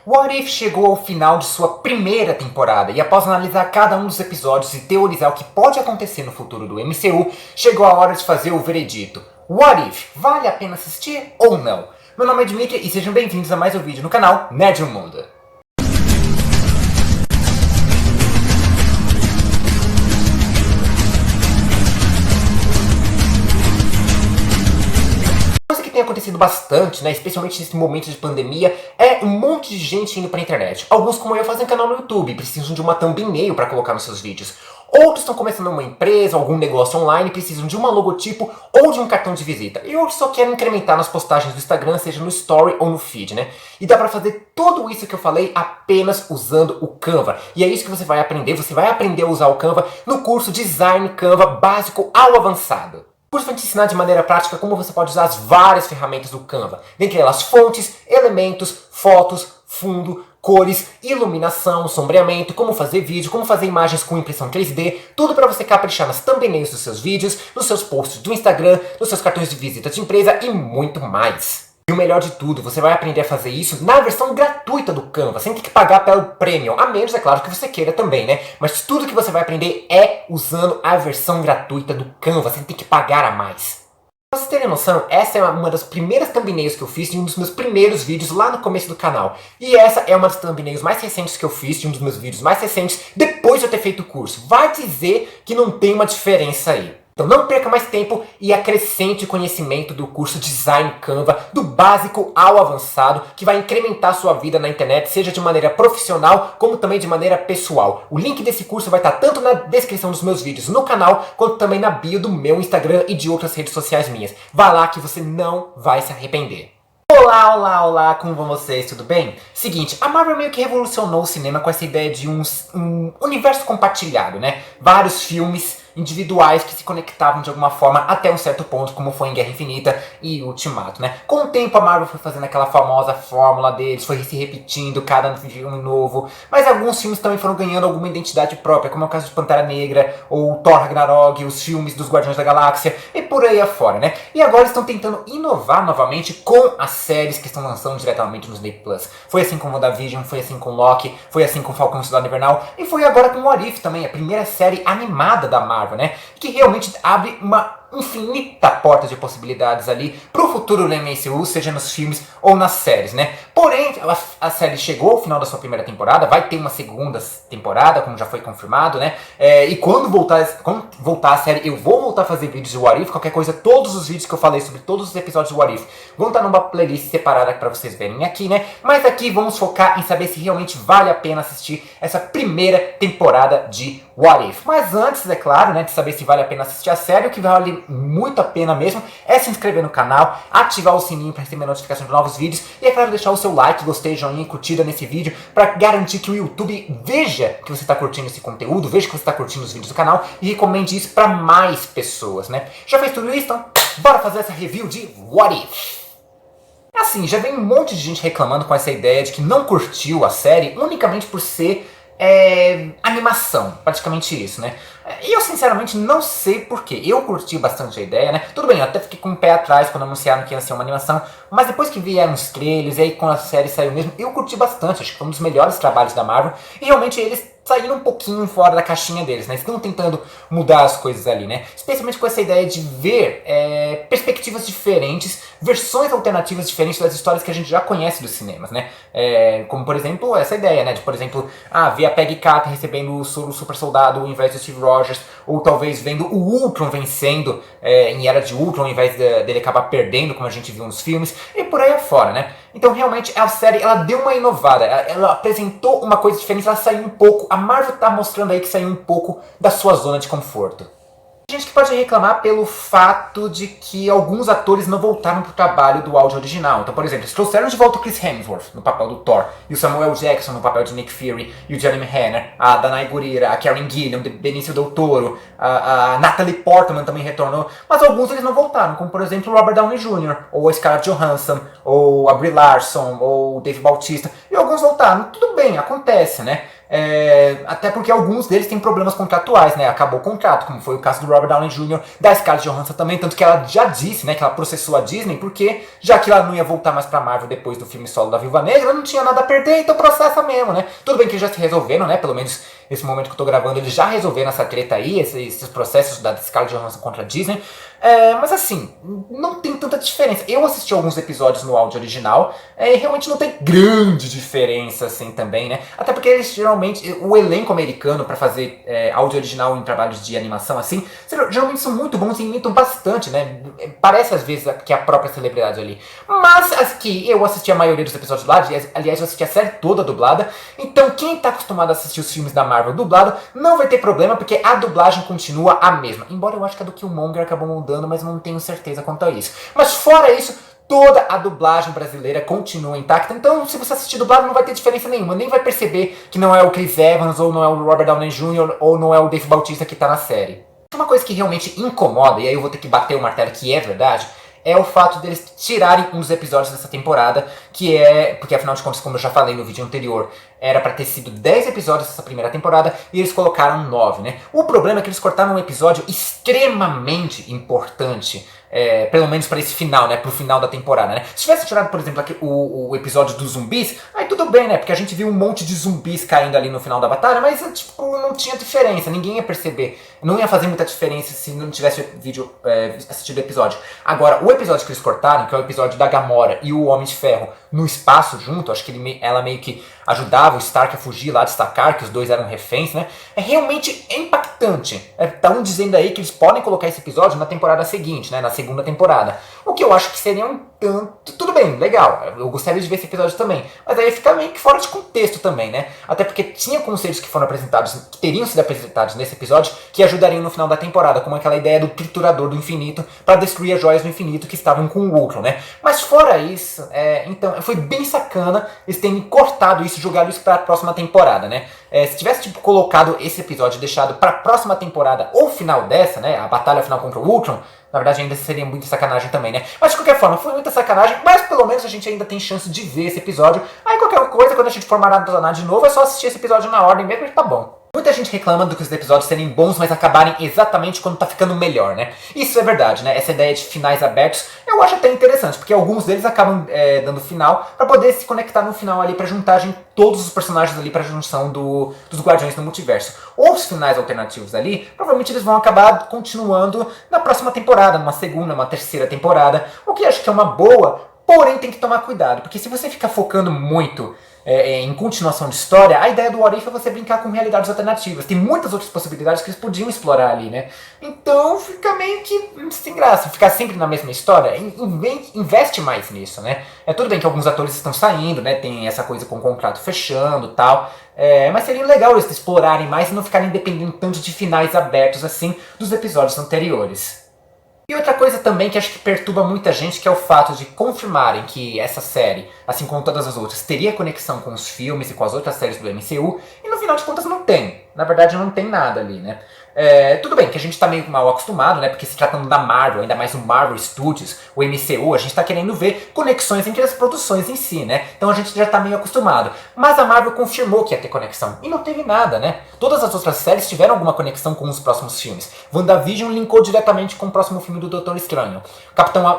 What If chegou ao final de sua primeira temporada e após analisar cada um dos episódios e teorizar o que pode acontecer no futuro do MCU, chegou a hora de fazer o veredito. What If? Vale a pena assistir ou não? Meu nome é Dimitri e sejam bem-vindos a mais um vídeo no canal Nerd no Mundo. Tem acontecido bastante, né, especialmente nesse momento de pandemia, é um monte de gente indo pra internet. Alguns, como eu, fazem canal no YouTube, precisam de uma thumbnail para colocar nos seus vídeos. Outros estão começando uma empresa, algum negócio online, precisam de uma logotipo ou de um cartão de visita. E outros só querem incrementar nas postagens do Instagram, seja no Story ou no Feed, né? E dá pra fazer tudo isso que eu falei apenas usando o Canva. E é isso que você vai aprender a usar o Canva no curso Design Canva Básico ao Avançado. O curso vai te ensinar de maneira prática como você pode usar as várias ferramentas do Canva. Dentre elas fontes, elementos, fotos, fundo, cores, iluminação, sombreamento, como fazer vídeo, como fazer imagens com impressão 3D, tudo para você caprichar nas thumbnails dos seus vídeos, nos seus posts do Instagram, nos seus cartões de visita de empresa e muito mais. E o melhor de tudo, você vai aprender a fazer isso na versão gratuita do Canva, sem ter que pagar pelo Premium, a menos, é claro, que você queira também, né? Mas tudo que você vai aprender é usando a versão gratuita do Canva, sem ter que pagar a mais. Pra vocês terem noção, essa é uma das primeiras thumbnails que eu fiz de um dos meus primeiros vídeos lá no começo do canal. E essa é uma das thumbnails mais recentes que eu fiz, de um dos meus vídeos mais recentes, depois de eu ter feito o curso. Vai dizer que não tem uma diferença aí. Então não perca mais tempo e acrescente o conhecimento do curso Design Canva, do básico ao avançado, que vai incrementar sua vida na internet, seja de maneira profissional, como também de maneira pessoal. O link desse curso vai estar tanto na descrição dos meus vídeos no canal, quanto também na bio do meu Instagram e de outras redes sociais minhas. Vá lá que você não vai se arrepender. Olá, olá, olá, como vão vocês? Tudo bem? Seguinte, a Marvel meio que revolucionou o cinema com essa ideia de um universo compartilhado, né? Vários filmes individuais que se conectavam de alguma forma até um certo ponto, como foi em Guerra Infinita e Ultimato, né? Com o tempo a Marvel foi fazendo aquela famosa fórmula deles, foi se repetindo cada filme novo, mas alguns filmes também foram ganhando alguma identidade própria, como é o caso de Pantera Negra, ou Thor Ragnarok, os filmes dos Guardiões da Galáxia, e por aí afora, né? E agora estão tentando inovar novamente com as séries que estão lançando diretamente no Disney Plus. Foi assim com WandaVision, foi assim com Loki, foi assim com Falcão e o Soldado Invernal, e foi agora com What If também, a primeira série animada da Marvel, né? Que realmente abre uma infinita porta de possibilidades ali pro futuro do MCU, seja nos filmes ou nas séries, né? Porém, a série chegou ao final da sua primeira temporada, vai ter uma segunda temporada, como já foi confirmado, né? E quando voltar a série, eu vou voltar a fazer vídeos de What If, qualquer coisa, todos os vídeos que eu falei sobre todos os episódios de What If vão estar numa playlist separada para vocês verem aqui, né? Mas aqui vamos focar em saber se realmente vale a pena assistir essa primeira temporada de What If. Mas antes, é claro, né, de saber se vale a pena assistir a série, o que vale muito a pena mesmo é se inscrever no canal, ativar o sininho para receber notificação de novos vídeos e, é claro, deixar o seu like, gostei, joinha e curtida nesse vídeo para garantir que o YouTube veja que você está curtindo esse conteúdo, veja que você está curtindo os vídeos do canal e recomende isso para mais pessoas, né? Já fez tudo isso? Então, bora fazer essa review de What If! Assim, já vem um monte de gente reclamando com essa ideia de que não curtiu a série unicamente por ser animação, praticamente isso, né? E eu sinceramente não sei porquê. Eu curti bastante a ideia, né? Tudo bem, eu até fiquei com o pé atrás quando anunciaram que ia ser uma animação, mas depois que vieram os trailers e aí quando a série saiu mesmo, eu curti bastante. Acho que foi um dos melhores trabalhos da Marvel e realmente eles saíram um pouquinho fora da caixinha deles, né? Estão tentando mudar as coisas ali, né? Especialmente com essa ideia de ver perspectivas diferentes, versões alternativas diferentes das histórias que a gente já conhece dos cinemas, né? Como, por exemplo, essa ideia, né? De, por exemplo, ver a Peggy Carter recebendo o super soldado ao invés do Steve Rogers, ou talvez vendo o Ultron vencendo em Era de Ultron, ao invés dele acabar perdendo, como a gente viu nos filmes, e por aí afora, né? Então, realmente, a série, ela deu uma inovada, ela apresentou uma coisa diferente, ela saiu um pouco, a Marvel tá mostrando aí que saiu um pouco da sua zona de conforto. Tem gente que pode reclamar pelo fato de que alguns atores não voltaram pro trabalho do áudio original. Então, por exemplo, eles trouxeram de volta o Chris Hemsworth no papel do Thor, e o Samuel Jackson no papel de Nick Fury, e o Jeremy Renner, a Danai Gurira, a Karen Gillan, o Benicio Del Toro, a Natalie Portman também retornou, mas alguns eles não voltaram, como por exemplo o Robert Downey Jr., ou a Scarlett Johansson, ou a Brie Larson, ou o Dave Bautista, e alguns voltaram. Tudo bem, acontece, né? Até porque alguns deles têm problemas contratuais, né? Acabou o contrato, como foi o caso do Robert Downey Jr., da Scarlett Johansson também, tanto que ela já disse, né, que ela processou a Disney, porque já que ela não ia voltar mais pra Marvel depois do filme solo da Viúva Negra, ela não tinha nada a perder, então processa mesmo, né? Tudo bem que já se resolveram, né? Pelo menos nesse momento que eu tô gravando, eles já resolveram essa treta aí, esses processos da Scarlett Johansson contra a Disney. Mas assim, não tem tanta diferença. Eu assisti alguns episódios no áudio original, e realmente não tem grande diferença assim também, né? Até porque eles geralmente, o elenco americano pra fazer áudio original em trabalhos de animação assim, geralmente são muito bons e imitam bastante, né? Parece às vezes que é a própria celebridade ali. Mas aqui eu assisti a maioria dos episódios dublados, aliás eu assisti a série toda dublada, então quem tá acostumado a assistir os filmes da Marvel dublado não vai ter problema, porque a dublagem continua a mesma. Embora eu acho que a do Killmonger acabou mudando, mas não tenho certeza quanto a isso. Mas fora isso, toda a dublagem brasileira continua intacta, então se você assistir dublado não vai ter diferença nenhuma, nem vai perceber que não é o Chris Evans, ou não é o Robert Downey Jr., ou não é o Dave Bautista que tá na série. Uma coisa que realmente incomoda, e aí eu vou ter que bater o martelo que é verdade, é o fato deles tirarem um dos episódios dessa temporada, que é, porque afinal de contas, como eu já falei no vídeo anterior, era pra ter sido 10 episódios dessa primeira temporada, e eles colocaram 9, né? O problema é que eles cortaram um episódio extremamente importante, pelo menos para esse final, né? Pro final da temporada, né? Se tivesse tirado, por exemplo, o episódio dos zumbis, aí tudo bem, né? Porque a gente viu um monte de zumbis caindo ali no final da batalha, mas tipo, não tinha diferença, ninguém ia perceber. Não ia fazer muita diferença se não tivesse vídeo, assistido o episódio. Agora, o episódio que eles cortaram, que é o episódio da Gamora e o Homem de Ferro no espaço junto, acho que ela meio que ajudava o Stark a fugir lá de Stakar, que os dois eram reféns, né? É realmente impactante. Estão dizendo aí que eles podem colocar esse episódio na temporada seguinte, né? Na segunda temporada. O que eu acho que seria um tanto... Tudo bem, legal. Eu gostaria de ver esse episódio também. Mas aí fica meio que fora de contexto também, né? Até porque tinha conceitos que foram apresentados, que teriam sido apresentados nesse episódio, que ajudariam no final da temporada, como aquela ideia do triturador do infinito para destruir as joias do infinito que estavam com o Ultron, né? Mas fora isso, então foi bem sacana eles terem cortado isso, jogado isso para a próxima temporada, né? Se tivesse tipo, colocado esse episódio, deixado para a próxima temporada ou final dessa, né? A batalha final contra o Ultron, na verdade ainda seria muita sacanagem também, né? Mas de qualquer forma, foi muita sacanagem, mas pelo menos a gente ainda tem chance de ver esse episódio. Aí qualquer coisa, quando a gente for maratonar de novo, é só assistir esse episódio na ordem mesmo e tá bom. Muita gente reclama do que os episódios serem bons, mas acabarem exatamente quando tá ficando melhor, né? Isso é verdade, né? Essa ideia de finais abertos eu acho até interessante, porque alguns deles acabam dando final pra poder se conectar no final ali, pra juntar todos os personagens ali pra junção dos Guardiões do Multiverso. Ou os finais alternativos ali, provavelmente eles vão acabar continuando na próxima temporada, numa segunda, uma terceira temporada, o que acho que é uma boa, porém tem que tomar cuidado, porque se você ficar focando muito em continuação de história, a ideia do What If é você brincar com realidades alternativas. Tem muitas outras possibilidades que eles podiam explorar ali, né? Então fica meio que sem graça. Ficar sempre na mesma história, investe mais nisso, né? Tudo bem que alguns atores estão saindo, né? Tem essa coisa com o contrato fechando e tal. Mas seria legal eles explorarem mais e não ficarem dependendo tanto de finais abertos assim dos episódios anteriores. E outra coisa também que acho que perturba muita gente, que é o fato de confirmarem que essa série, assim como todas as outras, teria conexão com os filmes e com as outras séries do MCU, e no final de contas não tem. Na verdade não tem nada ali, né? Tudo bem que a gente tá meio mal acostumado, né? Porque se tratando da Marvel, ainda mais o Marvel Studios, o MCU, a gente tá querendo ver conexões entre as produções em si, né? Então a gente já tá meio acostumado. Mas a Marvel confirmou que ia ter conexão. E não teve nada, né? Todas as outras séries tiveram alguma conexão com os próximos filmes. WandaVision linkou diretamente com o próximo filme do Doutor Estranho.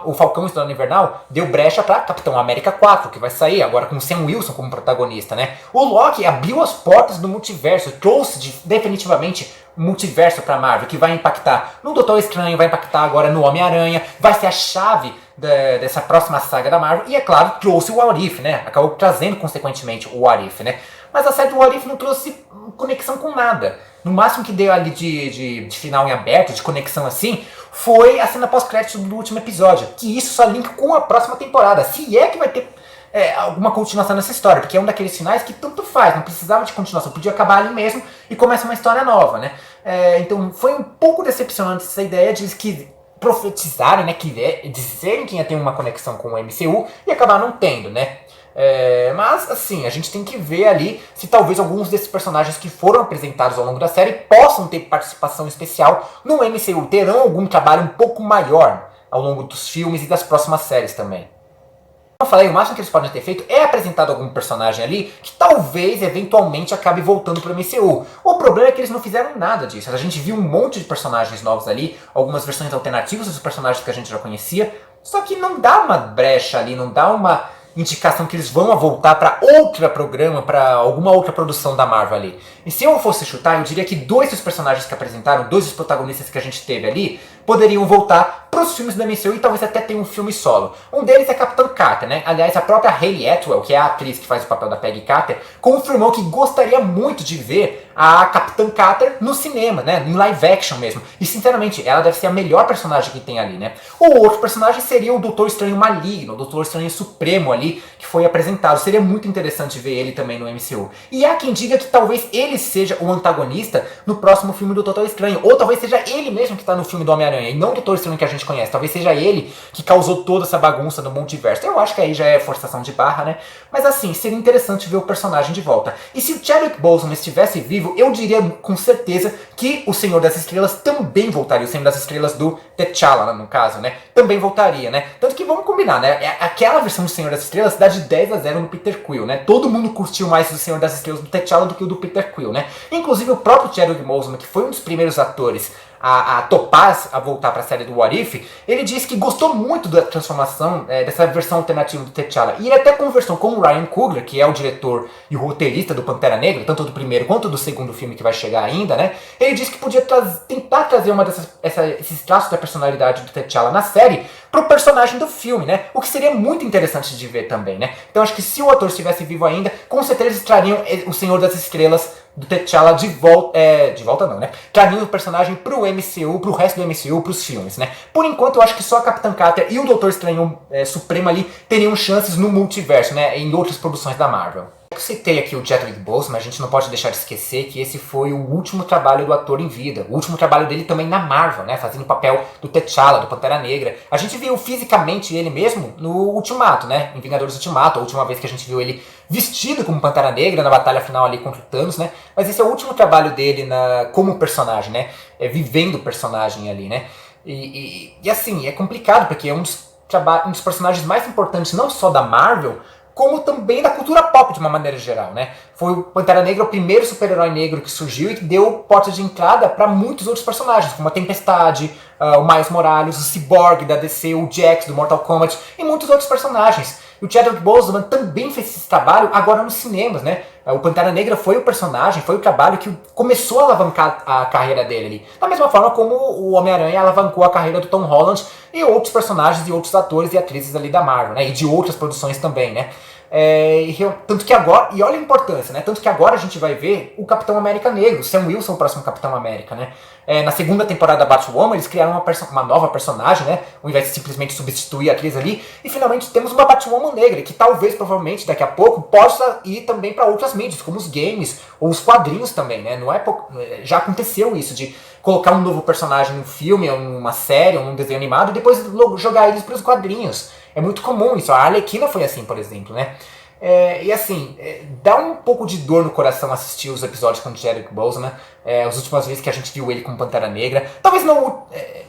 O Falcão Estrela Invernal deu brecha pra Capitão América 4, que vai sair agora com Sam Wilson como protagonista, né? O Loki abriu as portas do multiverso, trouxe definitivamente multiverso pra Marvel, que vai impactar no Doutor Estranho, vai impactar agora no Homem-Aranha, vai ser a chave dessa próxima saga da Marvel, e é claro, trouxe o What If, né? Acabou trazendo consequentemente o What If, né? Mas a série do What If não trouxe conexão com nada. No máximo que deu ali de final em aberto, de conexão assim, foi a cena pós-crédito do último episódio, que isso só linka com a próxima temporada, se é que vai ter alguma continuação nessa história, porque é um daqueles finais que tanto faz, não precisava de continuação, podia acabar ali mesmo e começa uma história nova, né? Então foi um pouco decepcionante essa ideia de que profetizarem, né, dizerem que ia ter uma conexão com o MCU e acabar não tendo, né? Mas assim, a gente tem que ver ali se talvez alguns desses personagens que foram apresentados ao longo da série possam ter participação especial no MCU, terão algum trabalho um pouco maior ao longo dos filmes e das próximas séries também. eu falei, o máximo que eles podem ter feito é apresentado algum personagem ali que talvez, eventualmente, acabe voltando pro MCU. O problema é que eles não fizeram nada disso. A gente viu um monte de personagens novos ali, algumas versões alternativas dos personagens que a gente já conhecia, só que não dá uma brecha ali, não dá uma indicação que eles vão voltar para outro programa, para alguma outra produção da Marvel ali. E se eu fosse chutar, eu diria que dois dos personagens que apresentaram, dois dos protagonistas que a gente teve ali, poderiam voltar para os filmes da MCU e talvez até tenha um filme solo. Um deles é Capitã Carter, né? Aliás, a própria Hayley Atwell, que é a atriz que faz o papel da Peggy Carter, confirmou que gostaria muito de ver a Capitã Carter no cinema, né? Em live action mesmo. E sinceramente, ela deve ser a melhor personagem que tem ali, né? O outro personagem seria o Doutor Estranho Maligno, o Doutor Estranho Supremo ali, que foi apresentado. Seria muito interessante ver ele também no MCU. E há quem diga que talvez ele seja o antagonista no próximo filme do Doutor Estranho. Ou talvez seja ele mesmo que está no filme do Homem-Aranha, e não o Doutor Estranho que a gente conhece. Talvez seja ele que causou toda essa bagunça no multiverso. Eu acho que aí já é forçação de barra, né? Mas assim, seria interessante ver o personagem de volta. E se o Chadwick Boseman estivesse vivo, eu diria com certeza que o Senhor das Estrelas também voltaria. O Senhor das Estrelas do T'Challa, no caso, né? Também voltaria, né? Tanto que vamos combinar, né? Aquela versão do Senhor das Estrelas dá de 10-0 no Peter Quill, né? Todo mundo curtiu mais o Senhor das Estrelas do T'Challa do que o do Peter Quill, né? Inclusive o próprio Chadwick Boseman, que foi um dos primeiros atores a topar a voltar para a série do What If, ele disse que gostou muito da transformação dessa versão alternativa do T'Challa. E ele até conversou com o Ryan Coogler, que é o diretor e o roteirista do Pantera Negra, tanto do primeiro quanto do segundo filme que vai chegar ainda, né? Ele disse que podia tentar trazer esses traços da personalidade do T'Challa na série pro personagem do filme, né? O que seria muito interessante de ver também, né? Então acho que se o ator estivesse vivo ainda, com certeza eles trariam o Senhor das Estrelas do T'Challa de volta, de volta não, né? Trariam o personagem pro MCU, pro resto do MCU, pros filmes, né? Por enquanto eu acho que só a Capitã Carter e o Doutor Estranho Supremo ali teriam chances no multiverso, né? Em outras produções da Marvel. Eu citei aqui o Chadwick Boseman, a gente não pode deixar de esquecer que esse foi o último trabalho do ator em vida. O último trabalho dele também na Marvel, né? Fazendo o papel do T'Challa, do Pantera Negra. A gente viu fisicamente ele mesmo no Ultimato, né? Em Vingadores Ultimato, a última vez que a gente viu ele vestido como Pantera Negra na batalha final ali contra o Thanos, né? Mas esse é o último trabalho dele como personagem, né? Vivendo o personagem ali, né? E assim, é complicado porque é um dos personagens mais importantes não só da Marvel, como também da cultura pop de uma maneira geral, né? Foi o Pantera Negra o primeiro super-herói negro que surgiu e que deu porta de entrada para muitos outros personagens, como a Tempestade, o Miles Morales, o Cyborg da DC, o Jax do Mortal Kombat e muitos outros personagens. E o Chadwick Boseman também fez esse trabalho agora nos cinemas, né? O Pantera Negra foi o personagem, foi o trabalho que começou a alavancar a carreira dele ali. Da mesma forma como o Homem-Aranha alavancou a carreira do Tom Holland e outros personagens e outros atores e atrizes ali da Marvel, né? E de outras produções também, né? Tanto que agora, e olha a importância, né? Tanto que agora a gente vai ver o Capitão América Negro, Sam Wilson, o próximo Capitão América, né? Na segunda temporada da Batwoman, eles criaram uma nova personagem, né? Ao invés de simplesmente substituir a atriz ali. E finalmente temos uma Batwoman negra, que talvez, provavelmente, daqui a pouco, possa ir também para outras mídias, como os games ou os quadrinhos também, né? Já aconteceu isso, de colocar um novo personagem num filme, ou numa série, ou num desenho animado, e depois jogar eles para os quadrinhos. É muito comum isso. A Arlequina foi assim, por exemplo, né? E assim, dá um pouco de dor no coração assistir os episódios com o Chadwick Boseman, as últimas vezes que a gente viu ele com Pantera Negra. Talvez não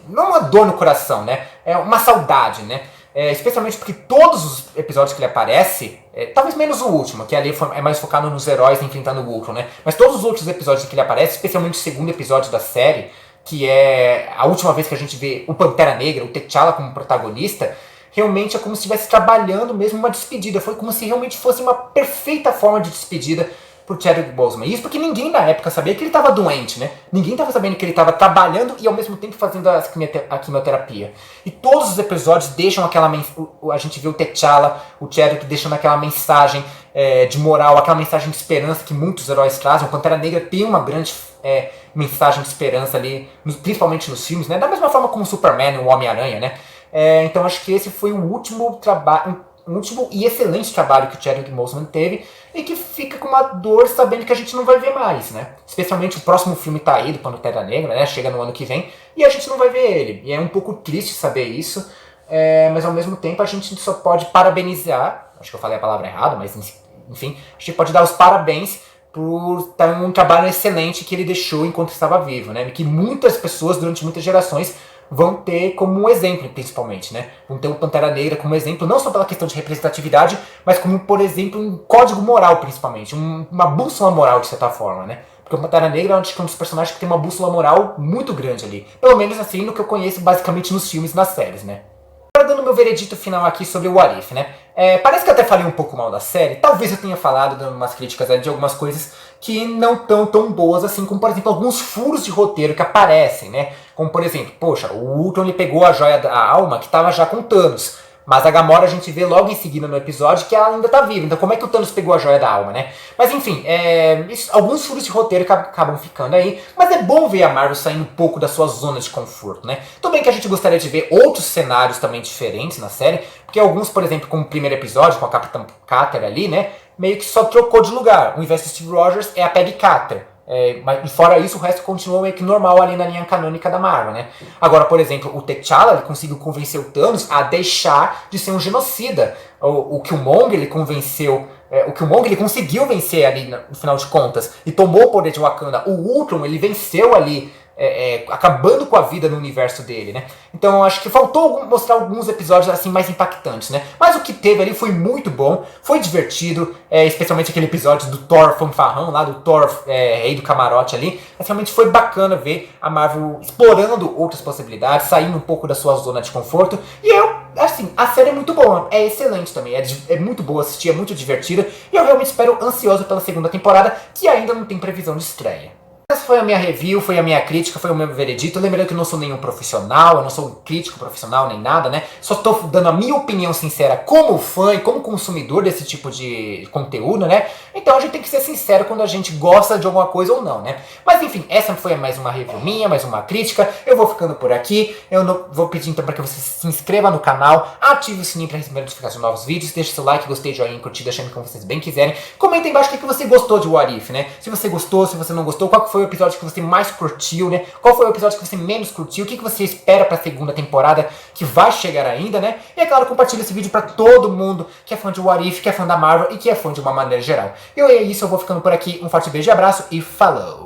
uma dor no coração, né? É uma saudade, né? Especialmente porque todos os episódios que ele aparece, talvez menos o último, que ali é mais focado nos heróis enfrentando o Ultron, né? Mas todos os outros episódios que ele aparece, especialmente o segundo episódio da série, que é a última vez que a gente vê o Pantera Negra, o T'Challa como protagonista, realmente é como se estivesse trabalhando mesmo uma despedida. Foi como se realmente fosse uma perfeita forma de despedida pro Chadwick Boseman. Isso porque ninguém na época sabia que ele estava doente, né? Ninguém estava sabendo que ele estava trabalhando e ao mesmo tempo fazendo a quimioterapia. E todos os episódios deixam aquela a gente vê o T'Challa, o Chadwick deixando aquela mensagem de moral, aquela mensagem de esperança que muitos heróis trazem. O Pantera Negra tem uma grande mensagem de esperança ali, principalmente nos filmes, né? Da mesma forma como o Superman e o Homem-Aranha, né? Então acho que esse foi o último trabalho, um último e excelente trabalho que o Chadwick Boseman teve e que fica com uma dor sabendo que a gente não vai ver mais, né? Especialmente o próximo filme tá aí do Pantera Negra, né? Chega no ano que vem e a gente não vai ver ele. E é um pouco triste saber isso, mas ao mesmo tempo a gente só pode parabenizar, acho que eu falei a palavra errada, mas enfim, a gente pode dar os parabéns por um trabalho excelente que ele deixou enquanto estava vivo, né? Que muitas pessoas durante muitas gerações vão ter como um exemplo, principalmente, né? Vão ter o Pantera Negra como exemplo, não só pela questão de representatividade, mas como, por exemplo, um código moral, principalmente, uma bússola moral, de certa forma, né? Porque o Pantera Negra é um dos personagens que tem uma bússola moral muito grande ali. Pelo menos assim, no que eu conheço basicamente nos filmes e nas séries, né? Agora dando meu veredito final aqui sobre o What If, né? Parece que eu até falei um pouco mal da série. Talvez eu tenha falado, dando umas críticas de algumas coisas que não estão tão boas assim, como por exemplo alguns furos de roteiro que aparecem, né? Como por exemplo, poxa, o Ultron ele pegou a joia da alma que estava já com Thanos. Mas a Gamora a gente vê logo em seguida no episódio que ela ainda tá viva. Então como é que o Thanos pegou a joia da alma, né? Mas enfim, alguns furos de roteiro que acabam ficando aí. Mas é bom ver a Marvel saindo um pouco da sua zona de conforto, né? Tudo bem que a gente gostaria de ver outros cenários também diferentes na série. Porque alguns, por exemplo, como o primeiro episódio, com a Capitã Carter ali, né? Meio que só trocou de lugar. O invés de Steve Rogers é a Peggy Carter. Mas fora isso, o resto continua meio que normal ali na linha canônica da Marvel, né? Agora, por exemplo, o T'Challa ele conseguiu convencer o Thanos a deixar de ser um genocida. O Killmonger ele convenceu... o Killmonger ele conseguiu vencer ali no final de contas e tomou o poder de Wakanda. O Ultron ele venceu ali acabando com a vida no universo dele, né? Então eu acho que faltou mostrar alguns episódios assim mais impactantes, né? Mas o que teve ali foi muito bom, foi divertido, especialmente aquele episódio do Thor fanfarrão lá, do Thor rei do camarote ali. Mas realmente foi bacana ver a Marvel explorando outras possibilidades, saindo um pouco da sua zona de conforto. E assim, a série é muito boa, é excelente também, é muito boa assistir, é muito divertida. E eu realmente espero ansioso pela segunda temporada, que ainda não tem previsão de estreia. Essa foi a minha review, foi a minha crítica, foi o meu veredito. Lembrando que eu não sou nenhum profissional, eu não sou um crítico profissional nem nada, né? Só estou dando a minha opinião sincera como fã e como consumidor desse tipo de conteúdo, né? Então a gente tem que ser sincero quando a gente gosta de alguma coisa ou não, né? Mas enfim, essa foi mais uma review minha, mais uma crítica. Eu vou ficando por aqui. Vou pedir então para que você se inscreva no canal, ative o sininho para receber notificações de novos vídeos, deixe seu like, gostei, joinha, curtida, achando como vocês bem quiserem. Comenta aí embaixo o que você gostou de What If, né? Se você gostou, se você não gostou, qual foi o episódio que você mais curtiu, né? Qual foi o episódio que você menos curtiu? O que você espera pra segunda temporada que vai chegar ainda, né? E é claro, compartilha esse vídeo pra todo mundo que é fã de What If, que é fã da Marvel e que é fã de uma maneira geral. E é isso, eu vou ficando por aqui. Um forte beijo e abraço e falou!